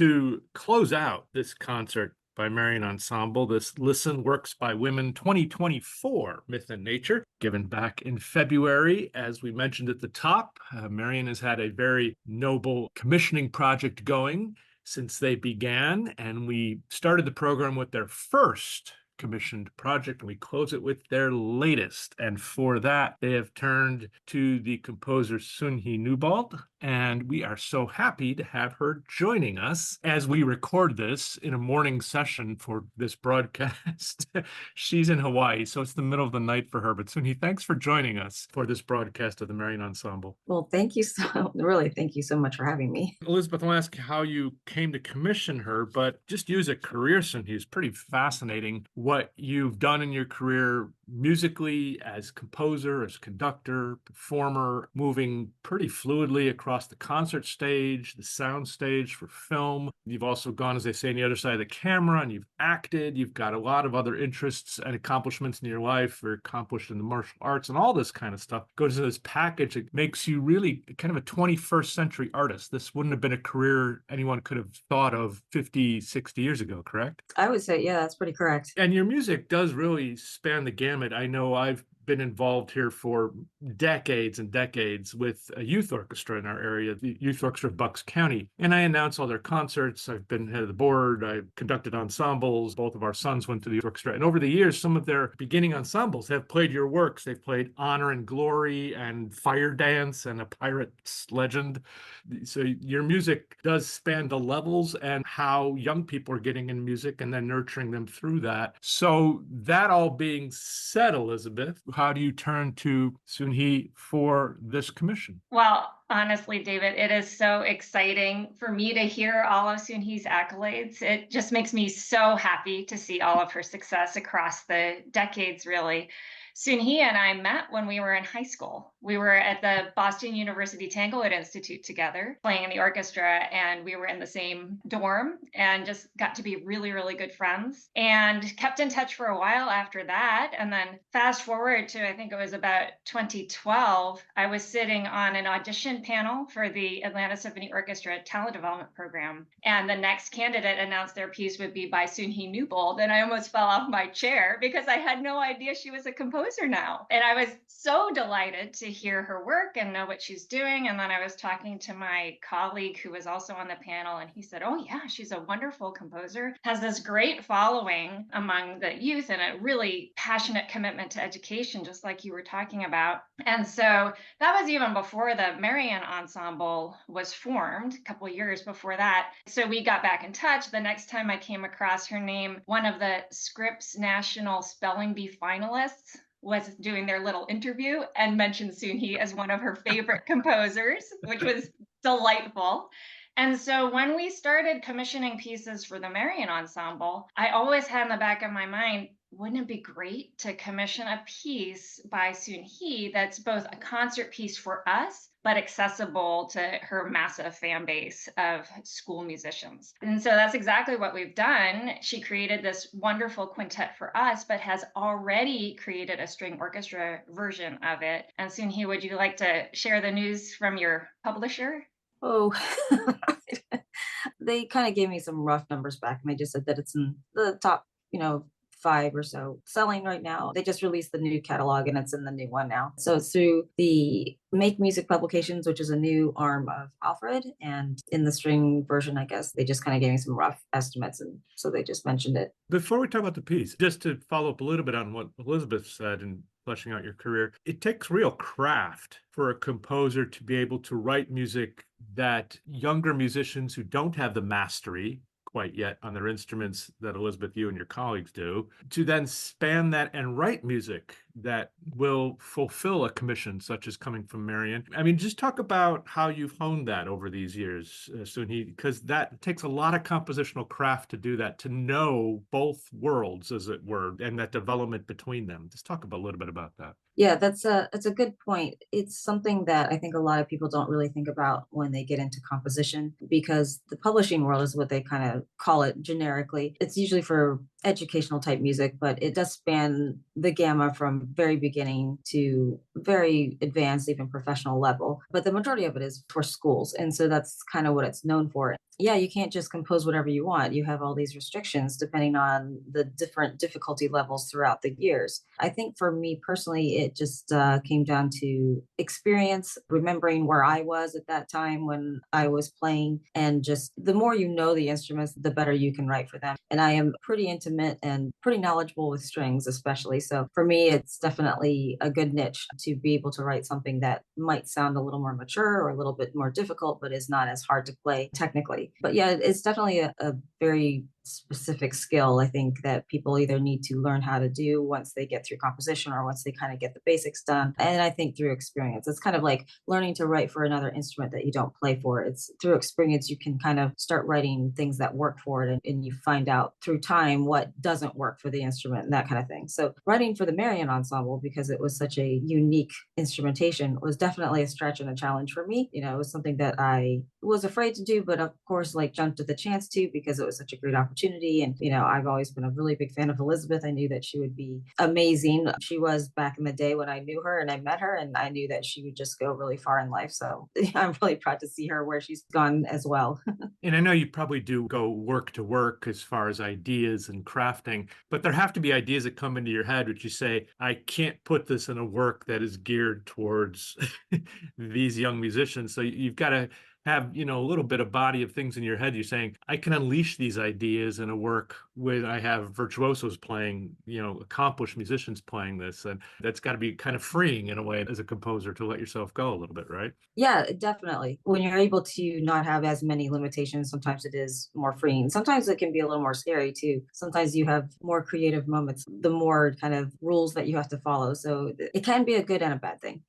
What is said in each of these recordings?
To close out this concert by Merian Ensemble, this Listen Works by Women 2024 Myth and Nature, given back in February. As we mentioned at the top, Merian has had a very noble commissioning project going since they began, and we started the program with their first commissioned project, and we close it with their latest. And for that, they have turned to the composer Soon Hee Newbold, and we are so happy to have her joining us as we record this in a morning session for this broadcast. She's in Hawaii, so it's the middle of the night for her. But Soon Hee, thanks for joining us for this broadcast of the Merian Ensemble. Well, thank you thank you so much for having me. Elisabeth, I'll ask how you came to commission her, but just use a career, Soon Hee, is pretty fascinating what you've done in your career musically as composer, as conductor, performer, moving pretty fluidly across the concert stage, the sound stage for film. You've also gone, as they say, on the other side of the camera, and you've acted. You've got a lot of other interests and accomplishments in your life. You're accomplished in the martial arts, and all this kind of stuff goes into this package. It makes you really kind of a 21st century artist. This wouldn't have been a career anyone could have thought of 50, 60 years ago, correct? I would say, yeah, that's pretty correct. And your music does really span the gamut. I know I've been involved here for decades and decades with a youth orchestra in our area, the Youth Orchestra of Bucks County. And I announce all their concerts. I've been head of the board. I've conducted ensembles. Both of our sons went to the youth orchestra. And over the years, some of their beginning ensembles have played your works. They've played Honor and Glory and Fire Dance and A Pirate's Legend. So your music does span the levels and how young people are getting in music and then nurturing them through that. So that all being said, Elisabeth, how do you turn to Soon Hee for this commission? Well, honestly, David, it is so exciting for me to hear all of Soon Hee's accolades. It just makes me so happy to see all of her success across the decades, really. Soon Hee and I met when we were in high school. We were at the Boston University Tanglewood Institute together, playing in the orchestra, and we were in the same dorm and just got to be really, really good friends and kept in touch for a while after that. And then fast forward to, I think it was about 2012, I was sitting on an audition panel for the Atlanta Symphony Orchestra Talent Development Program. And the next candidate announced their piece would be by Soon Hee Newbold. And I almost fell off my chair because I had no idea she was a composer now. And I was so delighted to hear her work and know what she's doing. And then I was talking to my colleague who was also on the panel, and he said, oh yeah, she's a wonderful composer, has this great following among the youth and a really passionate commitment to education, just like you were talking about. And so that was even before the Merian Ensemble was formed, a couple of years before that. So we got back in touch. The next time I came across her name, one of the Scripps National Spelling Bee finalists was doing their little interview and mentioned Soon Hee as one of her favorite composers, which was delightful. And so when we started commissioning pieces for the Merian Ensemble, I always had in the back of my mind, wouldn't it be great to commission a piece by Soon Hee that's both a concert piece for us, but accessible to her massive fan base of school musicians? And so that's exactly what we've done. She created this wonderful quintet for us, but has already created a string orchestra version of it. And Soon Hee, would you like to share the news from your publisher? Oh, they kind of gave me some rough numbers back, and they just said that it's in the top, 5 or so selling right now. They just released the new catalog, and it's in the new one now. So it's through the Make Music Publications, which is a new arm of Alfred. And in the string version, I guess, they just kind of gave me some rough estimates. And so they just mentioned it. Before we talk about the piece, just to follow up a little bit on what Elisabeth said and fleshing out your career, it takes real craft for a composer to be able to write music that younger musicians who don't have the mastery quite yet on their instruments that Elisabeth, you and your colleagues do, to then span that and write music that will fulfill a commission such as coming from Merian. I mean, just talk about how you've honed that over these years, Soon Hee, because that takes a lot of compositional craft to do that, to know both worlds, as it were, and that development between them. Just talk a little bit about that. Yeah, that's a good point. It's something that I think a lot of people don't really think about when they get into composition, because the publishing world is what they kind of call it generically. It's usually for educational type music, but it does span the gamut from very beginning to very advanced, even professional level. But the majority of it is for schools. And so that's kind of what it's known for. yeah, you can't just compose whatever you want. You have all these restrictions depending on the different difficulty levels throughout the years. I think for me personally, it just came down to experience, remembering where I was at that time when I was playing, and just the more you know the instruments, the better you can write for them. And I am pretty intimate and pretty knowledgeable with strings, especially. So for me, it's definitely a good niche to be able to write something that might sound a little more mature or a little bit more difficult, but is not as hard to play technically. But yeah, it's definitely a very specific skill, I think, that people either need to learn how to do once they get through composition or once they kind of get the basics done. And I think through experience, it's kind of like learning to write for another instrument that you don't play for. It's through experience, you can kind of start writing things that work for it, and you find out through time what doesn't work for the instrument and that kind of thing. So writing for the Merian Ensemble, because it was such a unique instrumentation, was definitely a stretch and a challenge for me. It was something that I was afraid to do, but of course, like jumped at the chance to, because it was such a great opportunity. And, I've always been a really big fan of Elisabeth. I knew that she would be amazing. She was back in the day when I knew her and I met her, and I knew that she would just go really far in life. So I'm really proud to see her where she's gone as well. And I know you probably do go work to work as far as ideas and crafting, but there have to be ideas that come into your head which you say, I can't put this in a work that is geared towards these young musicians. So you've got to have, a little bit of body of things in your head. You're saying, I can unleash these ideas in a work where I have virtuosos playing, accomplished musicians playing this. And that's got to be kind of freeing in a way as a composer to let yourself go a little bit, right? Yeah, definitely. When you're able to not have as many limitations, sometimes it is more freeing. Sometimes it can be a little more scary too. Sometimes you have more creative moments, the more kind of rules that you have to follow. So it can be a good and a bad thing.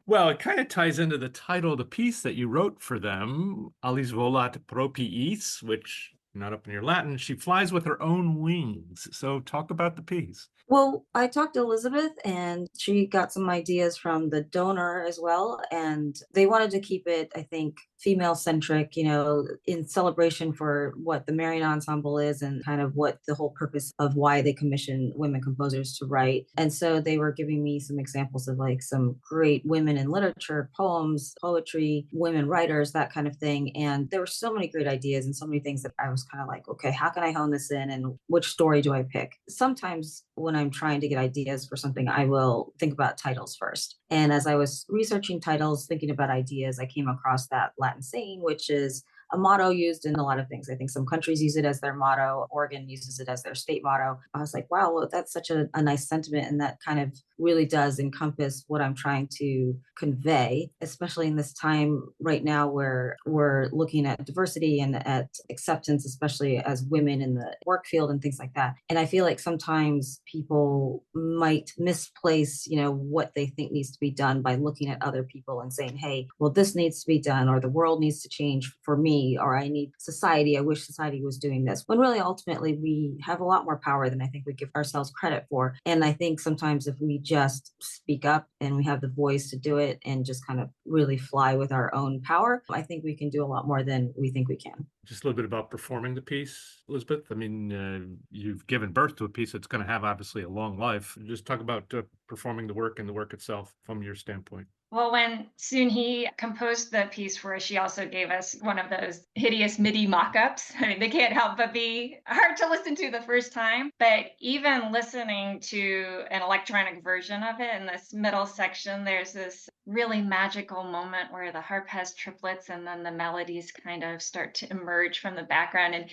Well, it kind of ties into the title of the piece that you wrote for them, Ali's Volat Propiis, which, not up in your Latin, she flies with her own wings. So talk about the piece. Well, I talked to Elisabeth and she got some ideas from the donor as well. And they wanted to keep it, I think, female centric, in celebration for what the Merian Ensemble is and kind of what the whole purpose of why they commission women composers to write. And so they were giving me some examples of like some great women in literature, poems, poetry, women writers, that kind of thing. And there were so many great ideas and so many things that I was kind of like, okay, how can I hone this in and which story do I pick? Sometimes when I'm trying to get ideas for something, I will think about titles first. And as I was researching titles, thinking about ideas, I came across that Latin saying, which is a motto used in a lot of things. I think some countries use it as their motto. Oregon uses it as their state motto. I was like, wow, well, that's such a nice sentiment. And that kind of really does encompass what I'm trying to convey, especially in this time right now where we're looking at diversity and at acceptance, especially as women in the work field and things like that. And I feel like sometimes people might misplace, what they think needs to be done by looking at other people and saying, hey, well, this needs to be done, or the world needs to change for me, or I need society. I wish society was doing this. When really, ultimately, we have a lot more power than I think we give ourselves credit for. And I think sometimes if we just speak up and we have the voice to do it and just kind of really fly with our own power, I think we can do a lot more than we think we can. Just a little bit about performing the piece, Elisabeth. I mean, you've given birth to a piece that's going to have obviously a long life. Just talk about performing the work and the work itself from your standpoint. Well, when Soon Hee composed the piece for us, she also gave us one of those hideous MIDI mock-ups. I mean, they can't help but be hard to listen to the first time. But even listening to an electronic version of it in this middle section, there's this really magical moment where the harp has triplets and then the melodies kind of start to emerge from the background. And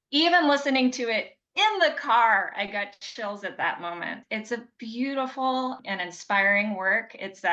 even listening to it in the car, I got chills at that moment. It's a beautiful and inspiring work. It's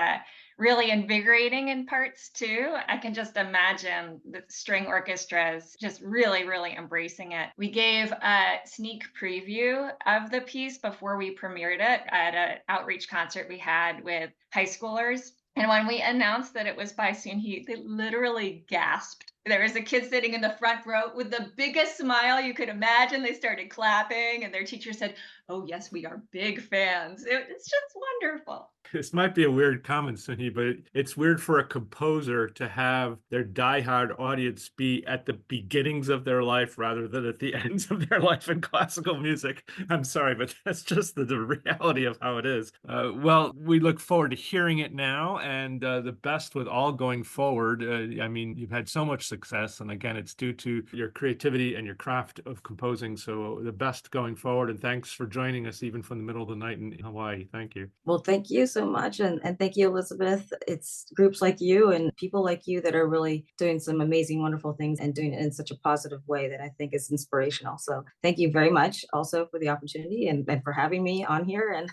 really invigorating in parts too. I can just imagine the string orchestras just really, really embracing it. We gave a sneak preview of the piece before we premiered it at an outreach concert we had with high schoolers. And when we announced that it was by Soon Hee, they literally gasped. There was a kid sitting in the front row with the biggest smile you could imagine. They started clapping and their teacher said, oh yes, we are big fans. It's just wonderful. This might be a weird comment, Soon Hee, but it's weird for a composer to have their diehard audience be at the beginnings of their life rather than at the ends of their life in classical music. I'm sorry, but that's just the reality of how it is. Well, we look forward to hearing it now, and the best with all going forward. I mean, you've had so much success, and again, it's due to your creativity and your craft of composing. So the best going forward, and thanks for joining us even from the middle of the night in Hawaii. Thank you. Well, thank you so much. And thank you, Elisabeth. It's groups like you and people like you that are really doing some amazing, wonderful things and doing it in such a positive way that I think is inspirational. So thank you very much also for the opportunity and for having me on here and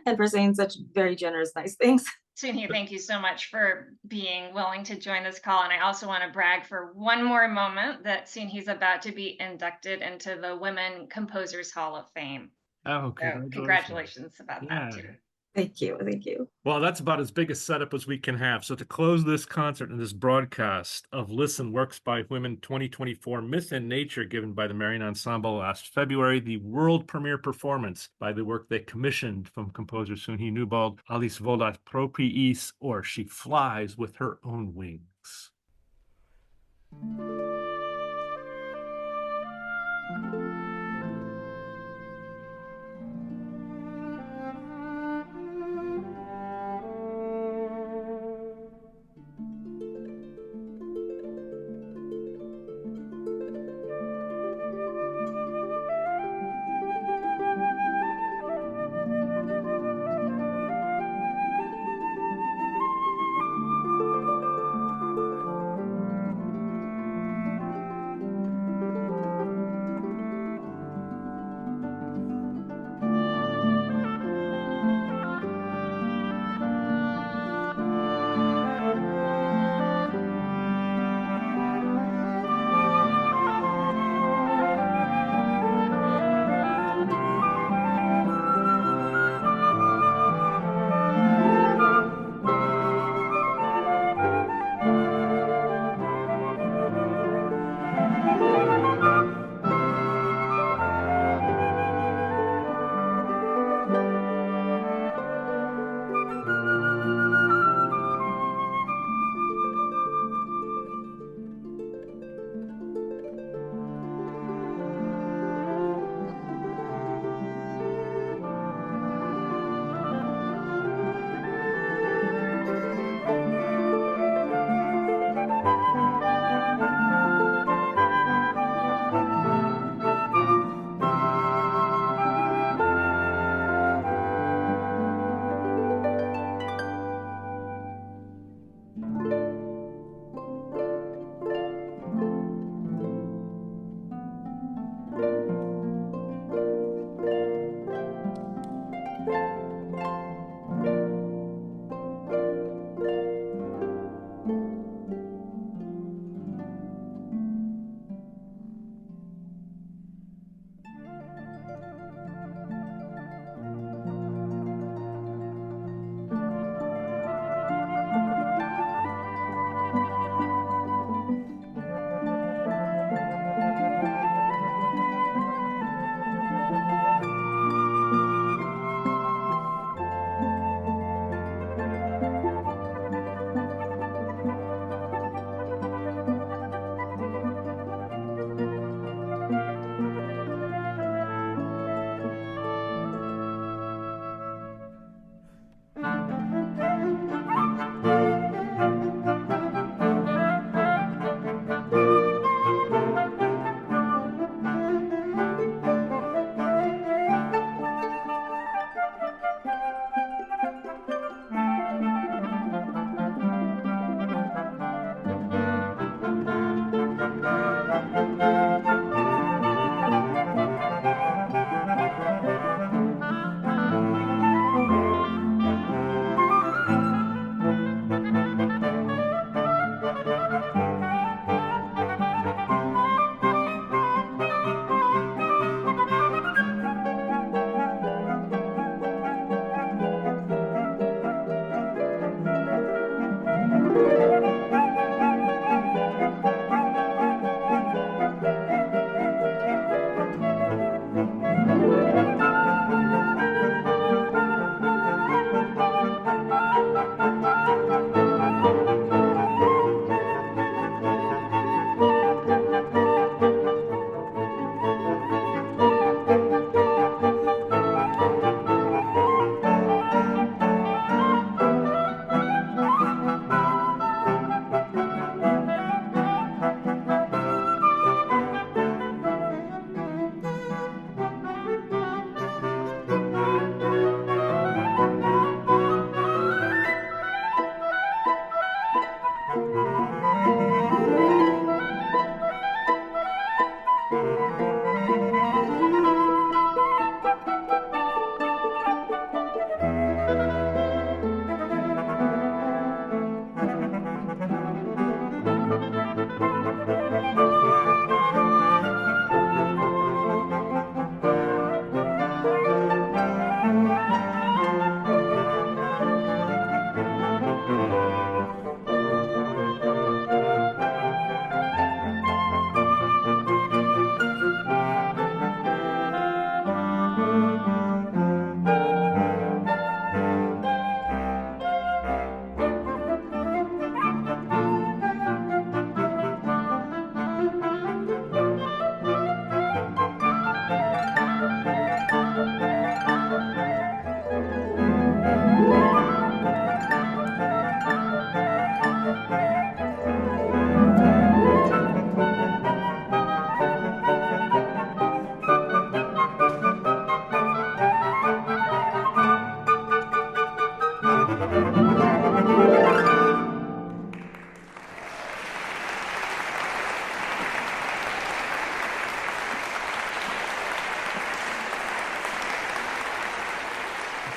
and for saying such very generous, nice things. Soon Hee, thank you so much for being willing to join this call. And I also want to brag for one more moment that Soon Hee's about to be inducted into the Women Composers Hall of Fame. Oh, So congratulations about that too. Thank you. Thank you. Well, that's about as big a setup as we can have. So to close this concert and this broadcast of Listen Works by Women 2024 Myth and Nature given by the Merian Ensemble last February, the world premiere performance by the work they commissioned from composer Soon Hee Newbold, Alice Volat Propiis, or She Flies with Her Own Wings.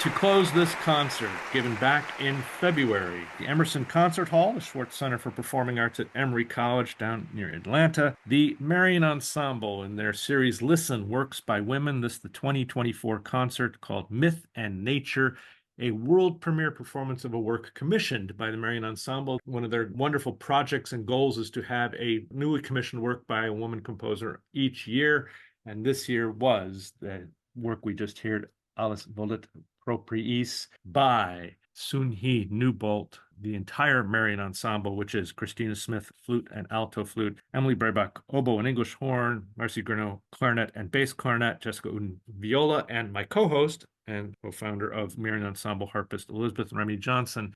To close this concert, given back in February, the Emerson Concert Hall, the Schwartz Center for Performing Arts at Emory College down near Atlanta, the Merian Ensemble in their series Listen, Works by Women. This is the 2024 concert called Myth and Nature, a world premiere performance of a work commissioned by the Merian Ensemble. One of their wonderful projects and goals is to have a newly commissioned work by a woman composer each year, and this year was the work we just heard, Volat Propiis, by Soon Hee Newbold, the entire Merian Ensemble, which is Christina Smith, flute and alto flute, Emily Brayback, oboe and English horn, Marcy Greneau, clarinet and bass clarinet, Jessica Uden, viola, and my co-host and co-founder of Merian Ensemble, harpist Elisabeth Remy Johnson.